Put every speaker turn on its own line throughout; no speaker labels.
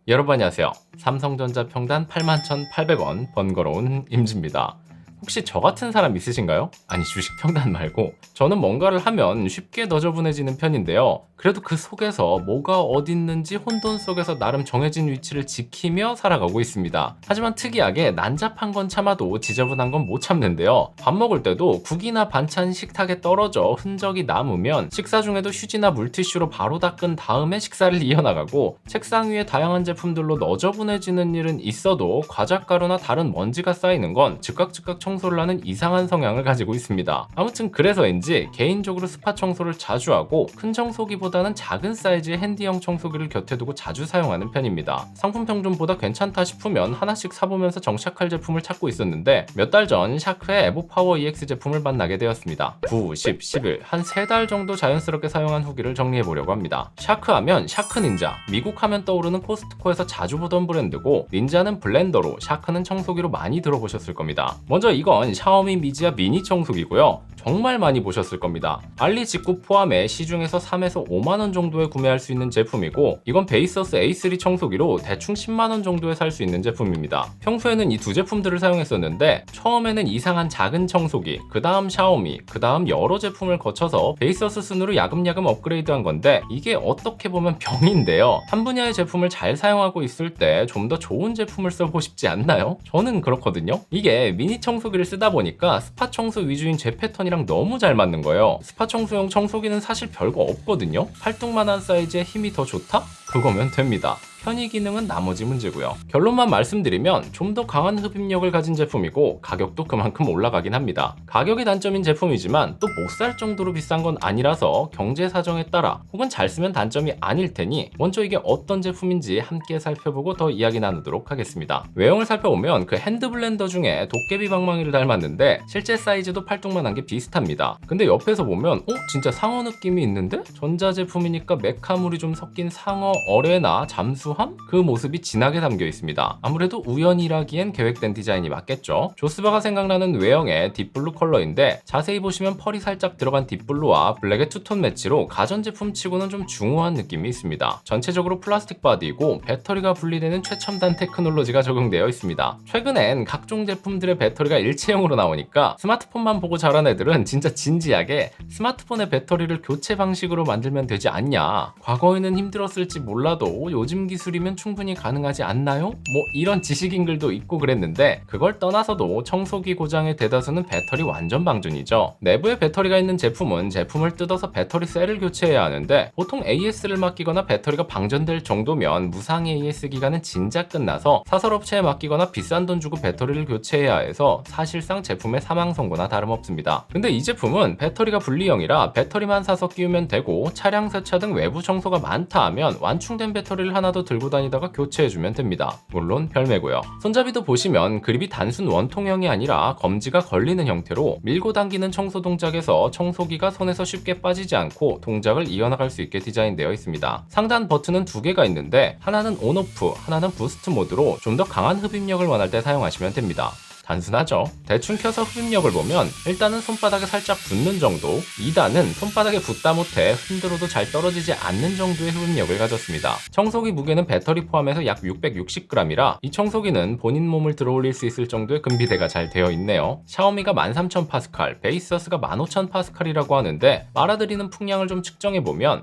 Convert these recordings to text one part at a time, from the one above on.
여러분 안녕하세요. 삼성전자 평단 81,800원 번거로운 임지입니다. 혹시 저 같은 사람 있으신가요? 아니 주식 평단 말고 저는 뭔가를 하면 쉽게 너저분해지는 편인데요. 그래도 그 속에서 뭐가 어딨는지 혼돈 속에서 나름 정해진 위치를 지키며 살아가고 있습니다. 하지만 특이하게 난잡한 건 참아도 지저분한 건 못 참는데요. 밥 먹을 때도 국이나 반찬 식탁에 떨어져 흔적이 남으면 식사 중에도 휴지나 물티슈로 바로 닦은 다음에 식사를 이어나가고 책상 위에 다양한 제품들로 너저분해지는 일은 있어도 과자가루나 다른 먼지가 쌓이는 건 즉각 청소를 하는 이상한 성향을 가지고 있습니다. 아무튼 그래서인지 개인적으로 스팟 청소를 자주 하고 큰 청소기보다는 작은 사이즈의 핸디형 청소기를 곁에 두고 자주 사용하는 편입니다. 상품 평점보다 괜찮다 싶으면 하나씩 사보면서 정착할 제품을 찾고 있었는데 몇 달 전 샤크의 에보파워 EX 제품을 만나게 되었습니다. 9, 10, 11 한 3달 정도 자연스럽게 사용한 후기를 정리해보려고 합니다. 샤크 하면 샤크 닌자, 미국 하면 떠오르는 코스트코에서 자주 보던 브랜드고 닌자는 블렌더로, 샤크는 청소기로 많이 들어보셨을 겁니다. 먼저 이건 샤오미 미지아 미니 청소기고요. 정말 많이 보셨을 겁니다. 알리 직구 포함해 시중에서 3에서 5만원 정도에 구매할 수 있는 제품이고 이건 베이서스 A3 청소기로 대충 10만원 정도에 살 수 있는 제품입니다. 평소에는 이 두 제품들을 사용했었는데 처음에는 이상한 작은 청소기, 그 다음 샤오미, 그 다음 여러 제품을 거쳐서 베이서스 순으로 야금야금 업그레이드한 건데 이게 어떻게 보면 병인데요. 한 분야의 제품을 잘 사용하고 있을 때 좀 더 좋은 제품을 써보고 싶지 않나요? 저는 그렇거든요. 이게 미니 청소기를 쓰다 보니까 스팟 청소 위주인 제 패턴이랑 너무 잘 맞는 거예요. 스팟 청소용 청소기는 사실 별거 없거든요. 팔뚝만한 사이즈에 힘이 더 좋다? 그거면 됩니다. 편의 기능은 나머지 문제고요. 결론만 말씀드리면 좀 더 강한 흡입력을 가진 제품이고 가격도 그만큼 올라가긴 합니다. 가격이 단점인 제품이지만 또 못 살 정도로 비싼 건 아니라서 경제 사정에 따라 혹은 잘 쓰면 단점이 아닐 테니 먼저 이게 어떤 제품인지 함께 살펴보고 더 이야기 나누도록 하겠습니다. 외형을 살펴보면 그 핸드블렌더 중에 도깨비 방망이를 닮았는데 실제 사이즈도 팔뚝만한 게 비슷합니다. 근데 옆에서 보면 진짜 상어 느낌이 있는데? 전자제품이니까 메카물이 좀 섞인 상어 어뢰나 잠수함? 그 모습이 진하게 담겨 있습니다. 아무래도 우연이라기엔 계획된 디자인이 맞겠죠. 조스바가 생각나는 외형의 딥블루 컬러인데 자세히 보시면 펄이 살짝 들어간 딥블루와 블랙의 투톤 매치로 가전제품 치고는 좀 중후한 느낌이 있습니다. 전체적으로 플라스틱 바디이고 배터리가 분리되는 최첨단 테크놀로지가 적용되어 있습니다. 최근엔 각종 제품들의 배터리가 일체형으로 나오니까 스마트폰만 보고 자란 애들은 진짜 진지하게 스마트폰의 배터리를 교체 방식으로 만들면 되지 않냐, 과거에는 힘들었을지 몰라도 요즘 기술이면 충분히 가능하지 않나요? 뭐 이런 지식인 글도 있고 그랬는데 그걸 떠나서도 청소기 고장의 대다수는 배터리 완전 방전이죠. 내부에 배터리가 있는 제품은 제품을 뜯어서 배터리 셀을 교체해야 하는데 보통 AS를 맡기거나 배터리가 방전될 정도면 무상 AS 기간은 진작 끝나서 사설업체에 맡기거나 비싼 돈 주고 배터리를 교체해야 해서 사실상 제품의 사망 선고나 다름없습니다. 근데 이 제품은 배터리가 분리형이라 배터리만 사서 끼우면 되고 차량 세차 등 외부 청소가 많다 하면 완충된 배터리를 하나 더 들고 다니다가 교체해주면 됩니다. 물론 별매고요. 손잡이도 보시면 그립이 단순 원통형이 아니라 검지가 걸리는 형태로 밀고 당기는 청소 동작에서 청소기가 손에서 쉽게 빠지지 않고 동작을 이어나갈 수 있게 디자인되어 있습니다. 상단 버튼은 두 개가 있는데 하나는 온오프, 하나는 부스트 모드로 좀 더 강한 흡입력을 원할 때 사용하시면 됩니다. 단순하죠? 대충 켜서 흡입력을 보면 1단은 손바닥에 살짝 붙는 정도, 2단은 손바닥에 붙다 못해 흔들어도 잘 떨어지지 않는 정도의 흡입력을 가졌습니다. 청소기 무게는 배터리 포함해서 약 660g이라 이 청소기는 본인 몸을 들어올릴 수 있을 정도의 금비대가 잘 되어 있네요. 샤오미가 13,000파스칼, 베이서스가 15,000파스칼이라고 하는데 빨아들이는 풍량을 좀 측정해보면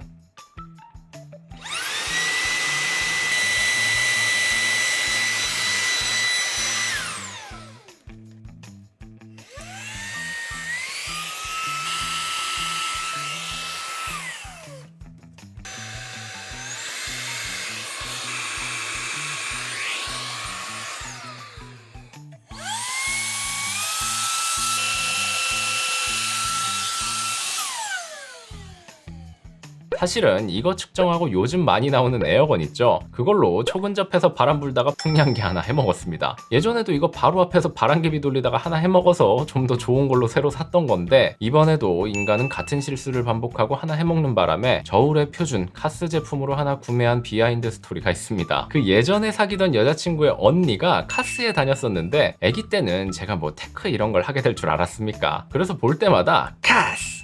사실은 이거 측정하고 요즘 많이 나오는 에어건 있죠? 그걸로 초근접해서 바람 불다가 풍량기 하나 해먹었습니다. 예전에도 이거 바로 앞에서 바람개비 돌리다가 하나 해먹어서 좀 더 좋은 걸로 새로 샀던 건데 이번에도 인간은 같은 실수를 반복하고 하나 해먹는 바람에 저울의 표준 카스 제품으로 하나 구매한 비하인드 스토리가 있습니다. 그 예전에 사귀던 여자친구의 언니가 카스에 다녔었는데 아기 때는 제가 뭐 테크 이런 걸 하게 될 줄 알았습니까? 그래서 볼 때마다 카스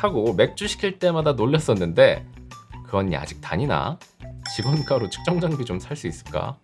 하고 맥주 시킬 때마다 놀렸었는데 그 언니 아직 다니나? 직원가로 측정 장비 좀 살 수 있을까?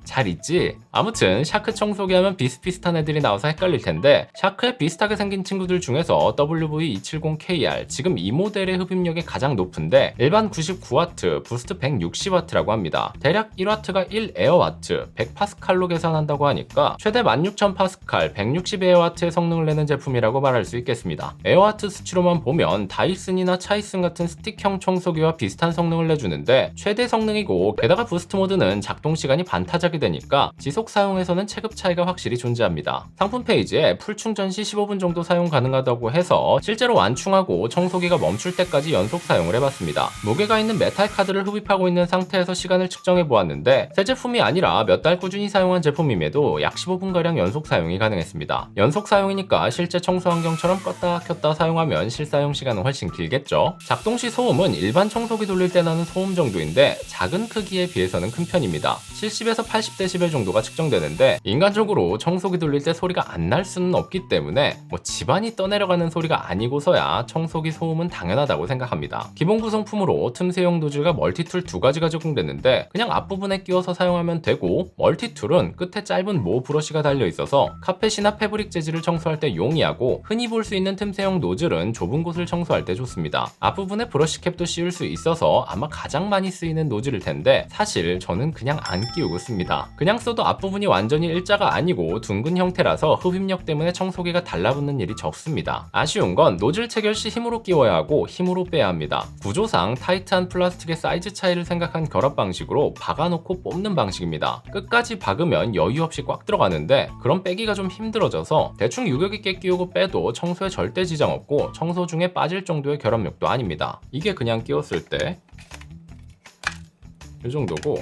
잘 있지? 아무튼 샤크 청소기 하면 비슷비슷한 애들이 나와서 헷갈릴 텐데 샤크에 비슷하게 생긴 친구들 중에서 WV270KR 지금 이 모델의 흡입력이 가장 높은데 일반 99W, 부스트 160W라고 합니다. 대략 1W가 1에어와트, 100파스칼로 계산한다고 하니까 최대 16,000파스칼, 160에어와트의 성능을 내는 제품이라고 말할 수 있겠습니다. 에어와트 수치로만 보면 다이슨이나 차이슨 같은 스틱형 청소기와 비슷한 성능을 내주는데 최대 성능이고 게다가 부스트 모드는 작동 시간이 반타작이 되니까 지속 사용에서는 체급 차이가 확실히 존재합니다. 상품 페이지에 풀 충전 시 15분 정도 사용 가능하다고 해서 실제로 완충하고 청소기가 멈출 때까지 연속 사용을 해봤습니다. 무게가 있는 메탈 카드를 흡입하고 있는 상태에서 시간을 측정해 보았는데 새 제품이 아니라 몇 달 꾸준히 사용한 제품임에도 약 15분가량 연속 사용이 가능했습니다. 연속 사용이니까 실제 청소 환경처럼 껐다 켰다 사용하면 실사용 시간은 훨씬 길겠죠. 작동 시 소음은 일반 청소기 돌릴 때 나는 소음 정도인데 작은 크기에 비해서는 큰 편입니다. 70에서 80dB 정도가 측정되는데 인간적으로 청소기 돌릴 때 소리가 안 날 수는 없기 때문에 집안이 떠내려가는 소리가 아니고서야 청소기 소음은 당연하다고 생각합니다. 기본 구성품으로 틈새용 노즐과 멀티툴 두 가지가 제공되는데 그냥 앞부분에 끼워서 사용하면 되고 멀티툴은 끝에 짧은 모 브러쉬가 달려 있어서 카펫이나 패브릭 재질을 청소할 때 용이하고 흔히 볼 수 있는 틈새용 노즐은 좁은 곳을 청소할 때 좋습니다. 앞부분에 브러쉬 캡도 씌울 수 있어서 아마 가장 많이 쓰이는 노즐일 텐데 사실 저는 그냥 안 끼우고 씁니다. 그냥 써도 앞부분이 완전히 일자가 아니고 둥근 형태라서 흡입력 때문에 청소기가 달라붙는 일이 적습니다. 아쉬운 건 노즐 체결 시 힘으로 끼워야 하고 힘으로 빼야 합니다. 구조상 타이트한 플라스틱의 사이즈 차이를 생각한 결합 방식으로 박아놓고 뽑는 방식입니다. 끝까지 박으면 여유 없이 꽉 들어가는데 그럼 빼기가 좀 힘들어져서 대충 유격 있게 끼우고 빼도 청소에 절대 지장 없고 청소 중에 빠질 정도의 결합력도 아닙니다. 이게 그냥 끼웠을 때 이 정도고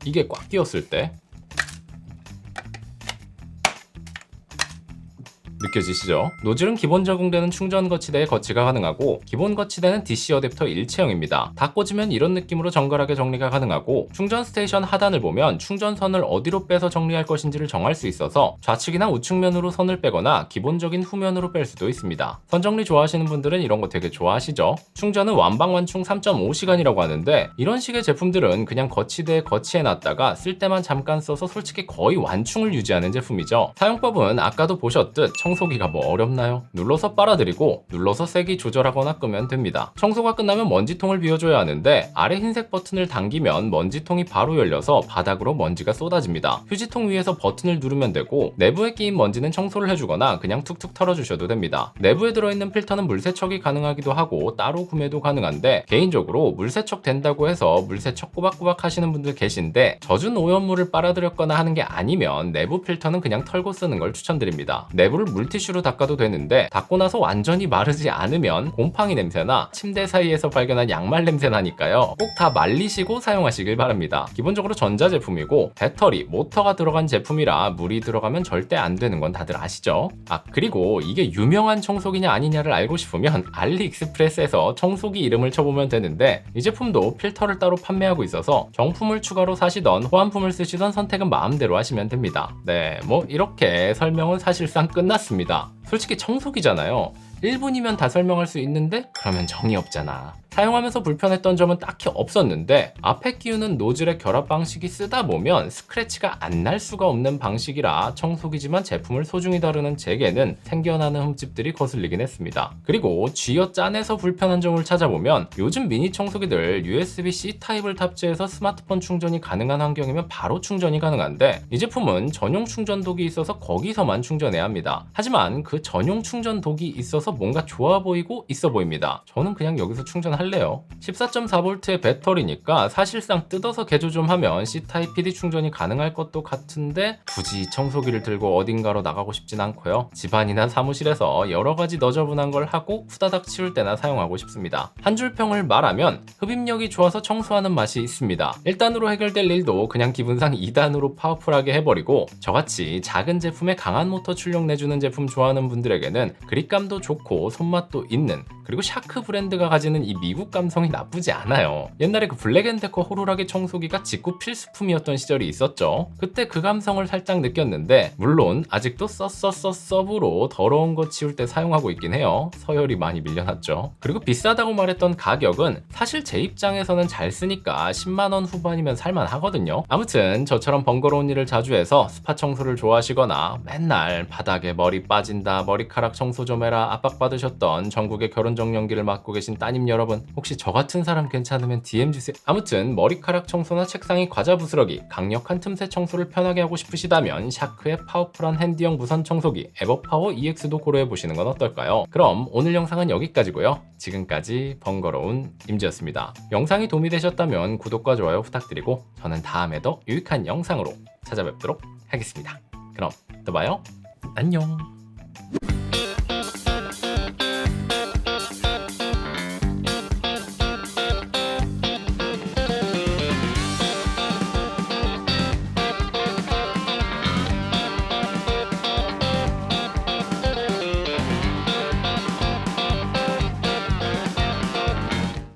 이게 꽉 끼웠을 때 느껴지시죠? 노즐은 기본 적용되는 충전 거치대에 거치가 가능하고 기본 거치대는 DC 어댑터 일체형입니다. 다 꽂으면 이런 느낌으로 정갈하게 정리가 가능하고 충전 스테이션 하단을 보면 충전선을 어디로 빼서 정리할 것인지를 정할 수 있어서 좌측이나 우측면으로 선을 빼거나 기본적인 후면으로 뺄 수도 있습니다. 선 정리 좋아하시는 분들은 이런 거 되게 좋아하시죠? 충전은 완방완충 3.5시간이라고 하는데 이런 식의 제품들은 그냥 거치대에 거치해놨다가 쓸 때만 잠깐 써서 솔직히 거의 완충을 유지하는 제품이죠. 사용법은 아까도 보셨듯 청소기가 뭐 어렵나요? 눌러서 빨아들이고 눌러서 세기 조절하거나 끄면 됩니다. 청소가 끝나면 먼지통을 비워줘야 하는데 아래 흰색 버튼을 당기면 먼지통이 바로 열려서 바닥으로 먼지가 쏟아집니다. 휴지통 위에서 버튼을 누르면 되고 내부에 끼인 먼지는 청소를 해주거나 그냥 툭툭 털어주셔도 됩니다. 내부에 들어있는 필터는 물세척이 가능하기도 하고 따로 구매도 가능한데 개인적으로 물세척 된다고 해서 물세척 꼬박꼬박 하시는 분들 계신데 젖은 오염물을 빨아들였거나 하는 게 아니면 내부 필터는 그냥 털고 쓰는 걸 추천드립니다. 내부를 물티슈로 닦아도 되는데 닦고 나서 완전히 마르지 않으면 곰팡이 냄새나 침대 사이에서 발견한 양말 냄새 나니까요. 꼭 다 말리시고 사용하시길 바랍니다. 기본적으로 전자제품이고 배터리, 모터가 들어간 제품이라 물이 들어가면 절대 안 되는 건 다들 아시죠? 그리고 이게 유명한 청소기냐 아니냐를 알고 싶으면 알리익스프레스에서 청소기 이름을 쳐보면 되는데 이 제품도 필터를 따로 판매하고 있어서 정품을 추가로 사시던 호환품을 쓰시던 선택은 마음대로 하시면 됩니다. 네, 이렇게 설명은 사실상 끝났습니다. 솔직히 청소기잖아요. 1분이면 다 설명할 수 있는데 그러면 정이 없잖아. 사용하면서 불편했던 점은 딱히 없었는데 앞에 끼우는 노즐의 결합 방식이 쓰다 보면 스크래치가 안 날 수가 없는 방식이라 청소기지만 제품을 소중히 다루는 제게는 생겨나는 흠집들이 거슬리긴 했습니다. 그리고 쥐어 짠해서 불편한 점을 찾아보면 요즘 미니 청소기들 USB-C 타입을 탑재해서 스마트폰 충전이 가능한 환경이면 바로 충전이 가능한데 이 제품은 전용 충전독이 있어서 거기서만 충전해야 합니다. 하지만 그 전용 충전독이 있어서 뭔가 좋아 보이고 있어 보입니다. 저는 그냥 여기서 충전할래요. 14.4V의 배터리니까 사실상 뜯어서 개조 좀 하면 C타입 PD 충전이 가능할 것도 같은데 굳이 청소기를 들고 어딘가로 나가고 싶진 않고요. 집안이나 사무실에서 여러가지 너저분한 걸 하고 후다닥 치울 때나 사용하고 싶습니다. 한 줄 평을 말하면 흡입력이 좋아서 청소하는 맛이 있습니다. 1단으로 해결될 일도 그냥 기분상 2단으로 파워풀하게 해버리고 저같이 작은 제품에 강한 모터 출력 내주는 제품 좋아하는 분들에게는 그립감도 좋고 손맛도 있는 그리고 샤크 브랜드가 가지는 이 미국 감성이 나쁘지 않아요. 옛날에 그 블랙앤데커 호루라기 청소기가 직구 필수품이었던 시절이 있었죠. 그때 그 감성을 살짝 느꼈는데, 물론 아직도 서브로 더러운 거 치울 때 사용하고 있긴 해요. 서열이 많이 밀려났죠. 그리고 비싸다고 말했던 가격은 사실 제 입장에서는 잘 쓰니까 10만원 후반이면 살만하거든요. 아무튼 저처럼 번거로운 일을 자주 해서 스파 청소를 좋아하시거나 맨날 바닥에 머리 빠진다, 머리카락 청소 좀 해라 압박받으셨던 전국의 결혼정년기를 맡고 계신 따님 여러분, 혹시 저 같은 사람 괜찮으면 DM 주세요. 아무튼 머리카락 청소나 책상이 과자 부스러기, 강력한 틈새 청소를 편하게 하고 싶으시다면 샤크의 파워풀한 핸디형 무선 청소기 에버파워 EX도 고려해보시는 건 어떨까요? 그럼 오늘 영상은 여기까지고요. 지금까지 번거로운 임지였습니다. 영상이 도움이 되셨다면 구독과 좋아요 부탁드리고 저는 다음에 더 유익한 영상으로 찾아뵙도록 하겠습니다. 그럼 또 봐요. 안녕.